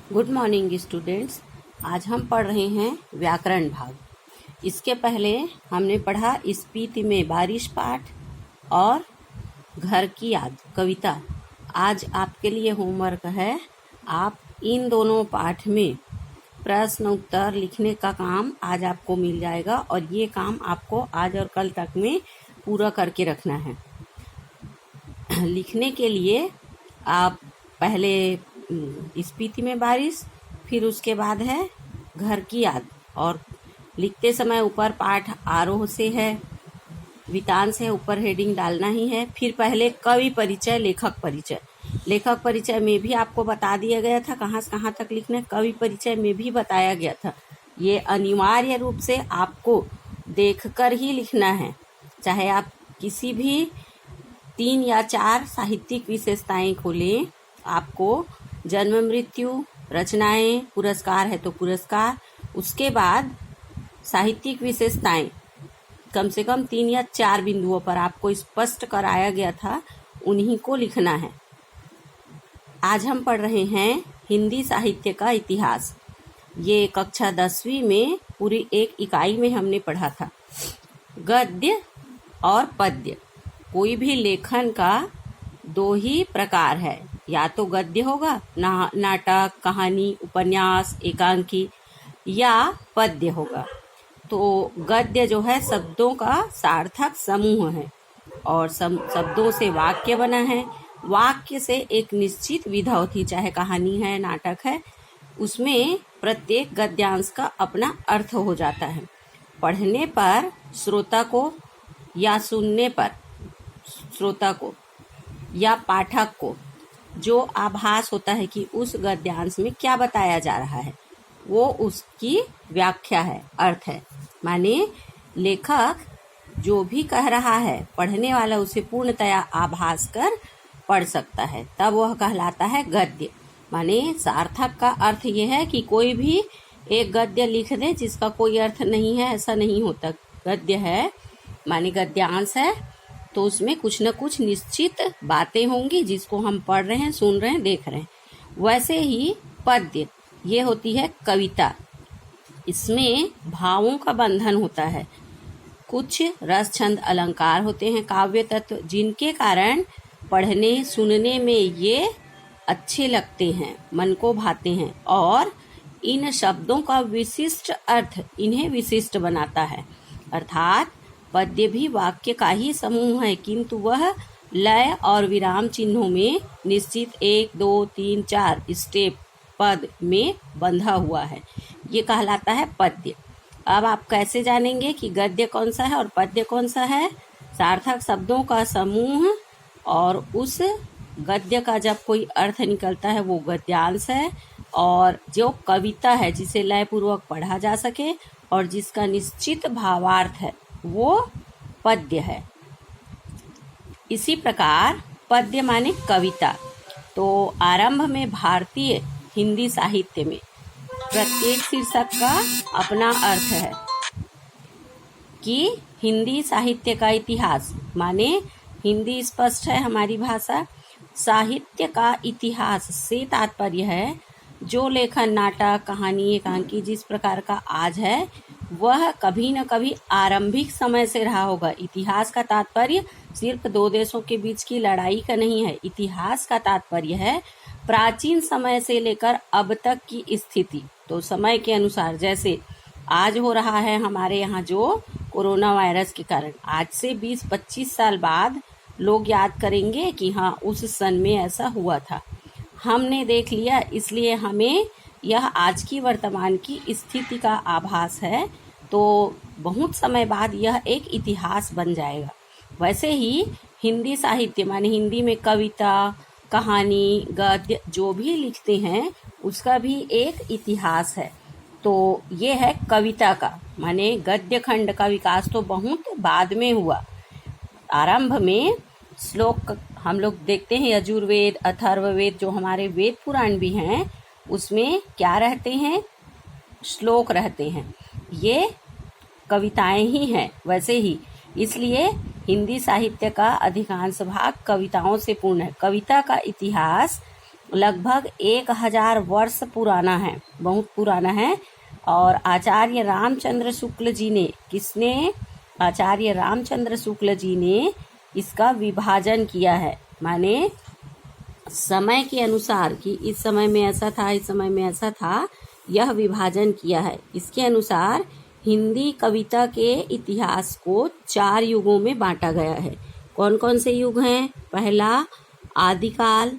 Good morning students. आज हम पढ़ रहे हैं व्याकरण भाग। इसके पहले हमने पढ़ा स्पीति में बारिश पाठ और घर की याद कविता। आज आपके लिए होमवर्क है, आप इन दोनों पाठ में प्रश्न उत्तर लिखने का काम आज आपको मिल जाएगा और ये काम आपको आज और कल तक में पूरा करके रखना है। लिखने के लिए आप पहले स्पीति में बारिश, फिर उसके बाद है घर की याद, और लिखते समय ऊपर पाठ आरोह से है, वितान से ऊपर हेडिंग डालना ही है। फिर पहले कवि परिचय, लेखक परिचय। लेखक परिचय में भी आपको बता दिया गया था कहाँ से कहाँ तक लिखना है, कवि परिचय में भी बताया गया था। ये अनिवार्य रूप से आपको देखकर ही लिखना है, चाहे आप किसी भी 3 या 4 साहित्यिक विशेषताएं खोलें। आपको जन्म मृत्यु, रचनाएं, पुरस्कार है तो पुरस्कार, उसके बाद साहित्यिक विशेषताएं कम से कम 3 या 4 बिंदुओं पर आपको स्पष्ट कराया गया था, उन्हीं को लिखना है। आज हम पढ़ रहे हैं हिंदी साहित्य का इतिहास। ये कक्षा 10वीं में पूरी एक इकाई में हमने पढ़ा था। गद्य और पद्य, कोई भी लेखन का 2 ही प्रकार है, या तो गद्य होगा, नाटक, कहानी, उपन्यास, एकांकी, या पद्य होगा। तो गद्य जो है शब्दों का सार्थक समूह है और शब्दों से वाक्य बना है। वाक्य से एक निश्चित विधा होती, चाहे कहानी है, नाटक है, उसमें प्रत्येक गद्यांश का अपना अर्थ हो जाता है। पढ़ने पर श्रोता को या सुनने पर श्रोता को या पाठक को जो आभास होता है कि उस गद्यांश में क्या बताया जा रहा है, वो उसकी व्याख्या है, अर्थ है। माने लेखक जो भी कह रहा है, पढ़ने वाला उसे पूर्णतया आभास कर पढ़ सकता है, तब वह कहलाता है गद्य। माने सार्थक का अर्थ ये है कि कोई भी एक गद्य लिख दे जिसका कोई अर्थ नहीं है, ऐसा नहीं होता। गद्य है माने गद्यांश है, तो उसमें कुछ न कुछ निश्चित बातें होंगी जिसको हम पढ़ रहे हैं, सुन रहे हैं, देख रहे हैं। वैसे ही पद्य, ये होती है कविता। इसमें भावों का बंधन होता है, कुछ रस छंद अलंकार होते हैं, काव्य तत्व, जिनके कारण पढ़ने सुनने में ये अच्छे लगते हैं, मन को भाते हैं, और इन शब्दों का विशिष्ट अर्थ इन्हें विशिष्ट बनाता है। अर्थात पद्य भी वाक्य का ही समूह है, किंतु वह लय और विराम चिन्हों में निश्चित 1, 2, 3, 4 स्टेप पद में बंधा हुआ है, ये कहलाता है पद्य। अब आप कैसे जानेंगे कि गद्य कौन सा है और पद्य कौन सा है? सार्थक शब्दों का समूह, और उस गद्य का जब कोई अर्थ निकलता है वो गद्यांश है, और जो कविता है जिसे लय पूर्वक पढ़ा जा सके और जिसका निश्चित भावार्थ है वो पद्य है। इसी प्रकार पद्य माने कविता। तो आरंभ में भारतीय हिंदी साहित्य में प्रत्येक शीर्षक का अपना अर्थ है कि हिंदी साहित्य का इतिहास माने हिंदी स्पष्ट है हमारी भाषा। साहित्य का इतिहास से तात्पर्य है जो लेखन, नाटक, कहानी, एकांकी जिस प्रकार का आज है वह कभी न कभी आरंभिक समय से रहा होगा। इतिहास का तात्पर्य सिर्फ 2 देशों के बीच की लड़ाई का नहीं है। इतिहास का तात्पर्य है प्राचीन समय से लेकर अब तक की स्थिति। तो समय के अनुसार, जैसे आज हो रहा है हमारे यहाँ जो कोरोना वायरस के कारण, आज से 20-25 साल बाद लोग याद करेंगे कि हाँ उस सन में ऐसा हुआ था, हमने देख लिया, इसलिए हमें यह आज की वर्तमान की स्थिति का आभास है। तो बहुत समय बाद यह एक इतिहास बन जाएगा। वैसे ही हिंदी साहित्य माने हिंदी में कविता, कहानी, गद्य जो भी लिखते हैं उसका भी एक इतिहास है। तो ये है कविता का, माने गद्य खंड का विकास तो बहुत बाद में हुआ। आरंभ में श्लोक हम लोग देखते हैं, यजुर्वेद, अथर्ववेद जो हमारे वेद पुराण भी हैं उसमें क्या रहते हैं? श्लोक रहते हैं, ये कविताएं ही हैं। वैसे ही इसलिए हिंदी साहित्य का अधिकांश भाग कविताओं से पूर्ण है। कविता का इतिहास लगभग 1000 वर्ष पुराना है, बहुत पुराना है। और आचार्य रामचंद्र शुक्ल जी ने आचार्य रामचंद्र शुक्ल जी ने इसका विभाजन किया है, माने समय के अनुसार कि इस समय में ऐसा था, इस समय में ऐसा था, यह विभाजन किया है। इसके अनुसार हिंदी कविता के इतिहास को 4 युगों में बांटा गया है। कौन कौन से युग हैं? पहला आदिकाल,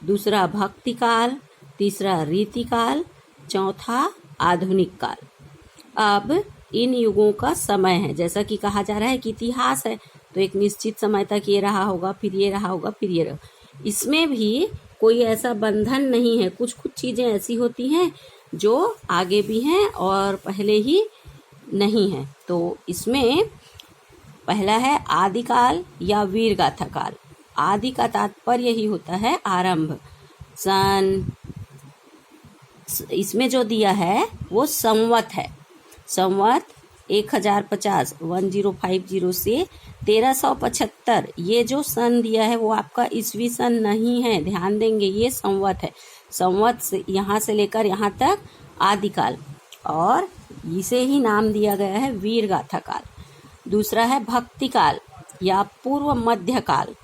दूसरा भक्ति काल, तीसरा रीतिकाल, चौथा आधुनिक काल। अब इन युगों का समय है, जैसा कि कहा जा रहा है कि इतिहास है तो एक निश्चित समय तक ये रहा होगा, फिर ये रहा होगा, फिर ये रहा। इसमें भी कोई ऐसा बंधन नहीं है, कुछ कुछ चीजें ऐसी होती हैं जो आगे भी हैं और पहले ही नहीं है। तो इसमें पहला है आदिकाल या वीर गाथा काल। आदि का तात्पर्य ही होता है आरंभ। इसमें जो दिया है वो संवत है। संवत 1050 1050 से 1375, ये जो सन दिया है वो आपका ईस्वी सन नहीं है, ध्यान देंगे, ये संवत है। संवत से यहाँ से लेकर यहाँ तक आदिकाल, और इसे ही नाम दिया गया है वीर गाथा काल। दूसरा है भक्ति काल या पूर्व मध्य काल,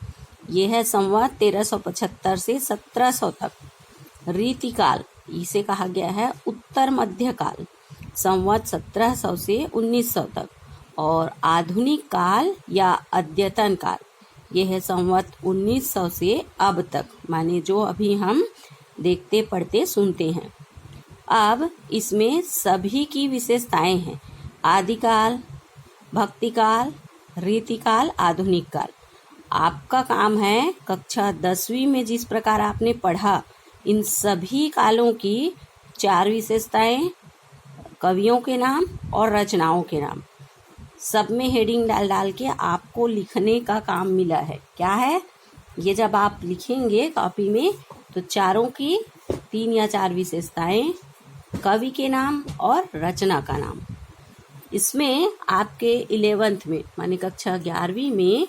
ये है संवत 1375 से 1700 तक। रीति काल, इसे कहा गया है उत्तर मध्य काल, संवत 1700 से 1900 तक। और आधुनिक काल या अद्यतन काल, ये है संवत 1900 से अब तक, माने जो अभी हम देखते पढ़ते सुनते हैं। अब इसमें सभी की विशेषताएं हैं, आदिकाल, भक्ति काल, रीति काल, आधुनिक काल। आपका काम है कक्षा 10वीं में जिस प्रकार आपने पढ़ा, इन सभी कालों की 4 विशेषताएं, कवियों के नाम और रचनाओं के नाम, सब में हेडिंग डाल डाल के आपको लिखने का काम मिला है। क्या है ये? जब आप लिखेंगे कॉपी में तो चारों की 3 या 4 विशेषताएं, कवि के नाम और रचना का नाम। इसमें आपके 11th में माने कक्षा 11वीं में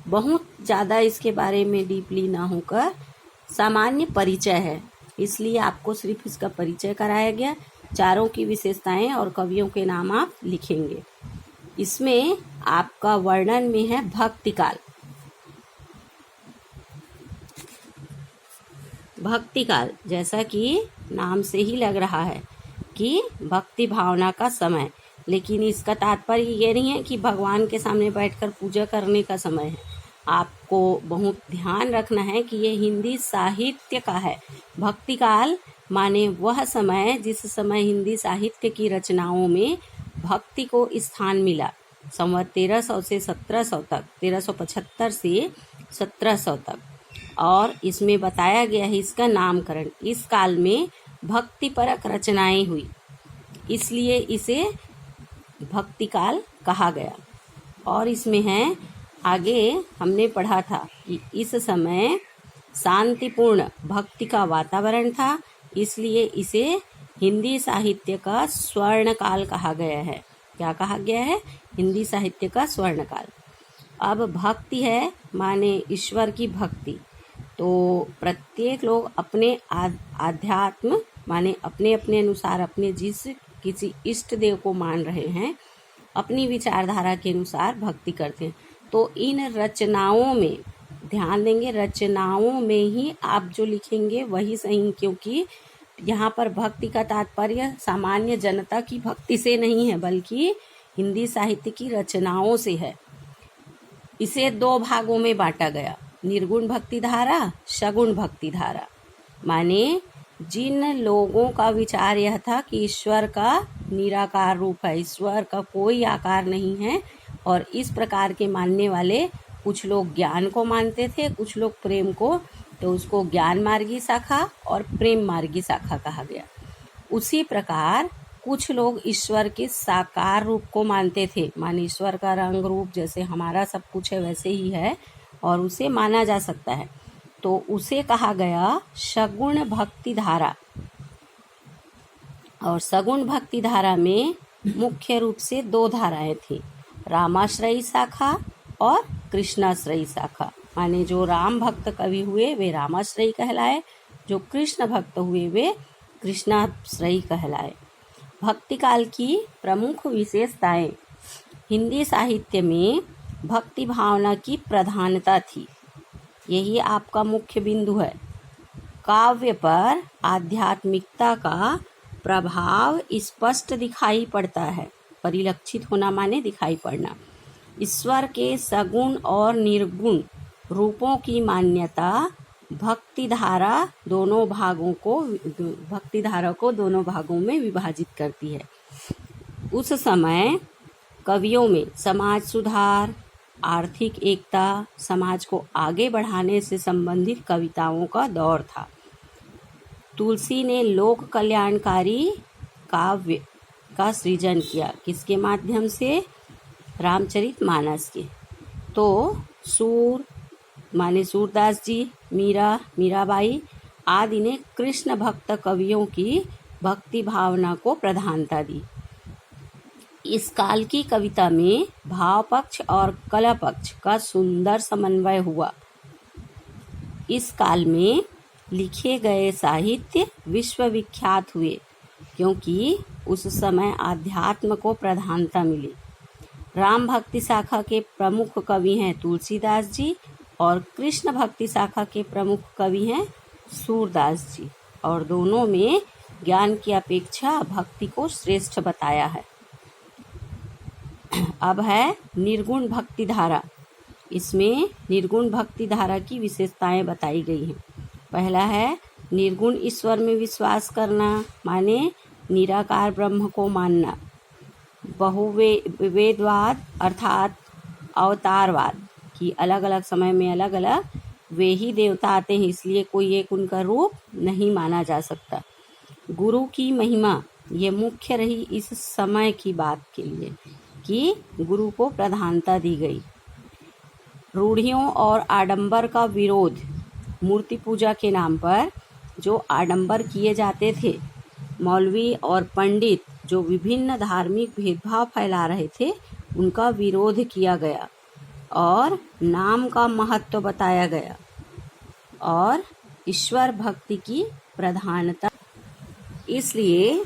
बहुत ज़्यादा इसके बारे में डीपली ना होकर सामान्य परिचय है, इसलिए आपको सिर्फ इसका परिचय कराया गया। चारों की विशेषताएं और कवियों के नाम आप लिखेंगे। इसमें आपका वर्णन में है भक्ति काल। भक्ति काल जैसा कि नाम से ही लग रहा है कि भक्ति भावना का समय, लेकिन इसका तात्पर्य ये नहीं है कि भगवान के सामने बैठकर पूजा करने का समय है। आपको बहुत ध्यान रखना है कि ये हिंदी साहित्य का है। भक्ति काल माने वह समय जिस समय हिंदी साहित्य की रचनाओं में भक्ति को स्थान मिला। संवत 1300 से 1700 तक, 1375 से 1700 तक। और इसमें बताया गया है इसका नामकरण, इस काल में भक्ति परक रचनाएं हुई, इसलिए इसे भक्ति काल कहा गया। और इसमें है, आगे हमने पढ़ा था कि इस समय शांतिपूर्ण भक्ति का वातावरण था, इसलिए इसे हिंदी साहित्य का स्वर्ण काल कहा गया है। क्या कहा गया है? हिंदी साहित्य का स्वर्ण काल। अब भक्ति है माने ईश्वर की भक्ति, तो प्रत्येक लोग अपने आध्यात्म माने अपने अपने अनुसार, अपने जिस किसी इष्ट देव को मान रहे हैं, अपनी विचारधारा के अनुसार भक्ति करते हैं। तो इन रचनाओं में ध्यान देंगे, रचनाओं में ही आप जो लिखेंगे वही सही, क्योंकि यहाँ पर भक्ति का तात्पर्य सामान्य जनता की भक्ति से नहीं है, बल्कि हिंदी साहित्य की रचनाओं से है। इसे 2 भागों में बांटा गया, निर्गुण भक्ति धारा, सगुण भक्ति धारा। माने जिन लोगों का विचार यह था कि ईश्वर का निराकार रूप है, ईश्वर का कोई आकार नहीं है, और इस प्रकार के मानने वाले कुछ लोग ज्ञान को मानते थे, कुछ लोग प्रेम को, तो उसको ज्ञान मार्गी शाखा और प्रेम मार्गी शाखा कहा गया। उसी प्रकार कुछ लोग ईश्वर के साकार रूप को मानते थे, माने ईश्वर का रंग रूप जैसे हमारा सब कुछ है वैसे ही है और उसे माना जा सकता है, तो उसे कहा गया सगुण भक्ति धारा। और सगुण भक्ति धारा में मुख्य रूप से 2 धाराएं थी, रामाश्रयी शाखा और कृष्णाश्रयी शाखा। माने जो राम भक्त कवि हुए वे रामाश्रयी कहलाए, जो कृष्ण भक्त हुए वे कृष्णाश्रयी कहलाए। भक्ति काल की प्रमुख विशेषताएं। हिंदी साहित्य में भक्ति भावना की प्रधानता थी, यही आपका मुख्य बिंदु है। काव्य पर आध्यात्मिकता का प्रभाव स्पष्ट दिखाई पड़ता है। परिलक्षित होना माने दिखाई पड़ना। ईश्वर के सगुण और निर्गुण रूपों की मान्यता भक्तिधारा को दोनों भागों में विभाजित करती है। उस समय कवियों में समाज सुधार, आर्थिक एकता, समाज को आगे बढ़ाने से संबंधित कविताओं का दौर था। तुलसी ने लोक कल्याणकारी काव्य का सृजन किया। किसके माध्यम से? रामचरितमानस के। तो सूर माने सूरदास जी, मीराबाई आदि ने कृष्ण भक्त कवियों की भक्ति भावना को प्रधानता दी। इस काल की कविता में भाव पक्ष और कला पक्ष का सुंदर समन्वय हुआ। इस काल में लिखे गए साहित्य विश्वविख्यात हुए, क्योंकि उस समय आध्यात्म को प्रधानता मिली। राम भक्ति शाखा के प्रमुख कवि हैं तुलसीदास जी और कृष्ण भक्ति शाखा के प्रमुख कवि हैं सूरदास जी, और दोनों में ज्ञान की अपेक्षा भक्ति को श्रेष्ठ बताया है। अब है निर्गुण भक्ति धारा। इसमें निर्गुण भक्ति धारा की विशेषताएं बताई गई हैं। पहला है निर्गुण ईश्वर में विश्वास करना, माने निराकार ब्रह्म को मानना। बहुवेदवाद अर्थात अवतारवाद कि अलग अलग समय में अलग अलग वे ही देवता आते हैं, इसलिए कोई एक उनका रूप नहीं माना जा सकता। गुरु की महिमा ये मुख्य रही इस समय की बात के लिए कि गुरु को प्रधानता दी गई। रूढ़ियों और आडंबर का विरोध। मूर्ति पूजा के नाम पर जो आडंबर किए जाते थे, मौलवी और पंडित जो विभिन्न धार्मिक भेदभाव फैला रहे थे, उनका विरोध किया गया और नाम का महत्व बताया गया और ईश्वर भक्ति की प्रधानता। इसलिए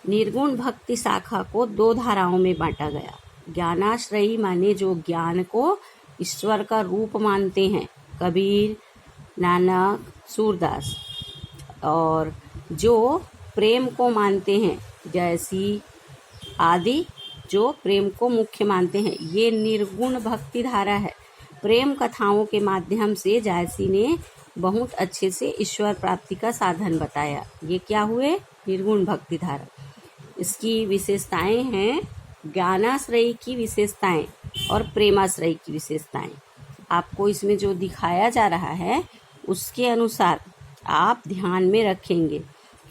निर्गुण भक्ति शाखा को दो धाराओं में बांटा गया। ज्ञानाश्रयी माने जो ज्ञान को ईश्वर का रूप मानते हैं, कबीर, नानक, सूरदास, और जो प्रेम को मानते हैं, जैसी आदि जो प्रेम को मुख्य मानते हैं, ये निर्गुण भक्ति धारा है। प्रेम कथाओं के माध्यम से जैसी ने बहुत अच्छे से ईश्वर प्राप्ति का साधन बताया। ये क्या हुए? निर्गुण भक्ति धारा। इसकी विशेषताएं हैं ज्ञानाश्रयी की विशेषताएं और प्रेमाश्रयी की विशेषताएं। आपको इसमें जो दिखाया जा रहा है उसके अनुसार आप ध्यान में रखेंगे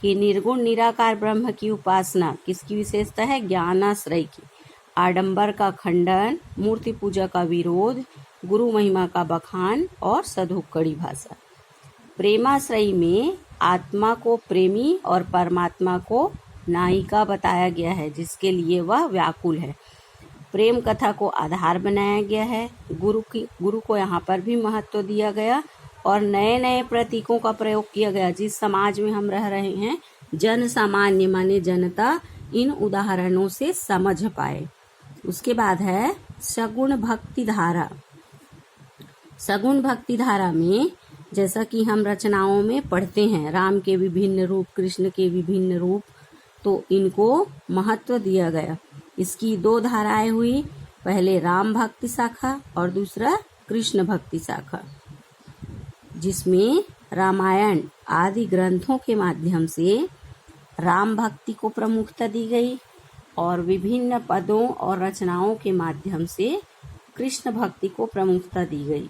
कि निर्गुण निराकार ब्रह्म की उपासना किसकी विशेषता है? ज्ञानाश्रयी की। आडंबर का खंडन, मूर्ति पूजा का विरोध, गुरु महिमा का बखान और सधुक्कड़ी भाषा। प्रेमाश्रयी में आत्मा को प्रेमी और परमात्मा को नायिका बताया गया है, जिसके लिए वह व्याकुल है। प्रेम कथा को आधार बनाया गया है। गुरु को यहाँ पर भी महत्व दिया गया और नए नए प्रतीकों का प्रयोग किया गया। जिस समाज में हम रह रहे हैं, जन सामान्य माने जनता इन उदाहरणों से समझ पाए। उसके बाद है सगुण भक्ति धारा। सगुण भक्ति धारा में जैसा कि हम रचनाओं में पढ़ते हैं, राम के विभिन्न रूप, कृष्ण के विभिन्न रूप, तो इनको महत्व दिया गया। इसकी दो धाराएं हुई, पहले राम भक्ति शाखा और दूसरा कृष्ण भक्ति शाखा, जिसमें रामायण आदि ग्रंथों के माध्यम से राम भक्ति को प्रमुखता दी गई और विभिन्न पदों और रचनाओं के माध्यम से कृष्ण भक्ति को प्रमुखता दी गई।